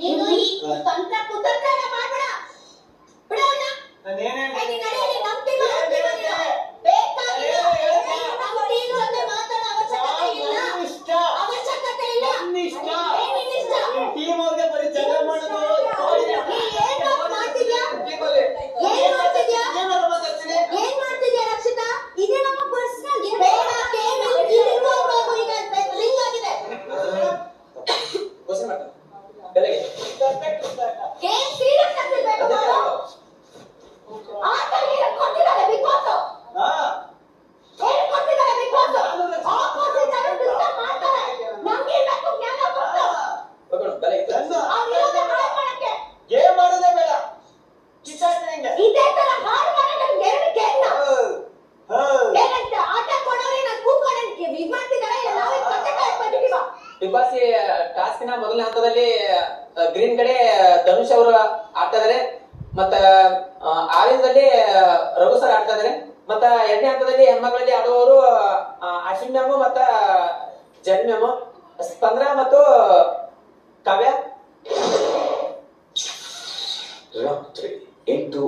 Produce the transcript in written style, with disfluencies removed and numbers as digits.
ನೀನು ಈ ತಂತ್ರ ಕುತಂತ್ರ ಎಲ್ಲ ಮಾಡ್ಬೇಡ. ಬಿಡೋಣ. ನಾನೇನೇ ನೀನು ನಡೆಯಲಿ ನಂಬ್ತಿಲ್ಲ ಅಂತೀಯ. ಬೇಕಾಗಿಲ್ಲ. ನಂಬ್ತಿಲ್ಲ ಅಂತ ಮಾತಾಡೋ ಅವಶ್ಯಕತೆ ಇಲ್ಲ. ಅವಶ್ಯಕತೆ ಇಲ್ಲ. ನಿಷ್ಠ ಏನಿಲ್ಲ ಇಷ್ಟ? ಟೀಮ್ ಅವ್ರಿಗೆ ಬರೀ ಜಗಳ ಮಾಡೋದು ಏನ್ ಮಾಡ್ತಿದ್ಯಾ? ಏನ್ ಮಾಡ್ತಿದ್ಯಾ? ಏನ್ ಮಾಡ್ತಿದ್ಯಾ ರಕ್ಷಿತಾ? ಇದು ನಮ್ಮ ಪರ್ಸನಲ್ ಬೇಡ ಕೇಳು. ಇದು ಹೋಗು ಈಗ ರಿಂಗ್ ಆಗಿದೆ. ಕ್ವಶ್ಚನ್ ಮಾಡ್ತಾನೆ ಬೆಳಗ್ಗೆ ಏನ್ ಸೀರಿಯಸ್ ಆಗ್ತಿರ್ಬೇಕು ನೋಡು. ಆತ ಏನ್ ಕೊಟ್ಟಿದ್ದಾರೆ ಬಿಗ್ ಬಾಸ್? ಏನ್ ಕೊಟ್ಟಿದ್ದಾರೆ ಬಿಗ್ ಬಾಸ್? ಆಪೋಸಿಟ್ ಆಗಿ ಡಿಸ್ಟರ್ಬ್ ಮಾಡ್ತಾರೆ. ನಮ್ಗೆ ಬೇಕು ಜ್ಞಾನ ಕೊಟ್ಟು. ಹೋಗೋಣ ಬೆಳಗ್ಗೆ ಅವ್ರು ಇರೋದೇ ಹಾಳು ಮಾಡಕ್ಕೆ. ಗೇಮ್ ಮಾಡೋದೇ ಬೇಡ ಕಿತ್ತಾಡ್ತೀನಿ ಹಿಂಗೆ ಇದೇ ತರ ಹಾಳು ಮಾಡಕ್ಕೆ ನಮ್ಗೆ ಎರಡು ಕೇಳ್ದ. ಏನಂತ ಆಟ ಕೊಡೋರೆ ನಾನು ಕೂತ್ಕೊಂಡೆ ಇದ್ ಮಾಡ್ತಿದ್ದಾರೆ. ನಾವೇ ಕತ್ತೆ ಕಾಯಕ್ ಬಂದಿದ್ದೀವ. ಬಿಗ್ ಬಾಸ್ ಟಾಸ್ಕಿನ ಮೊದಲನೇ ಹಂತದಲ್ಲಿ ಗ್ರೀನ್ ಕಡೆ ಧನುಷ್ ಅವರು ಆಡ್ತಾ ಇದಾರೆ, ಮತ್ತ ಆರೆಂಜ್ ಅಲ್ಲಿ ರಘು ಸರ್ ಆಡ್ತಾ ಇದಾರೆ, ಮತ್ತ ಎರಡನೇ ಹಂತದಲ್ಲಿ ಹೆಣ್ಮಕ್ಳಲ್ಲಿ ಆಡುವವರು ಅಶ್ವಿನ್ ಮ್ಯಾಮು ಮತ್ತ ಜನ್ ಮ್ಯಾಮು, ಸ್ಪಂದನ ಮತ್ತು ಕಾವ್ಯ. ರಾತ್ರಿ 8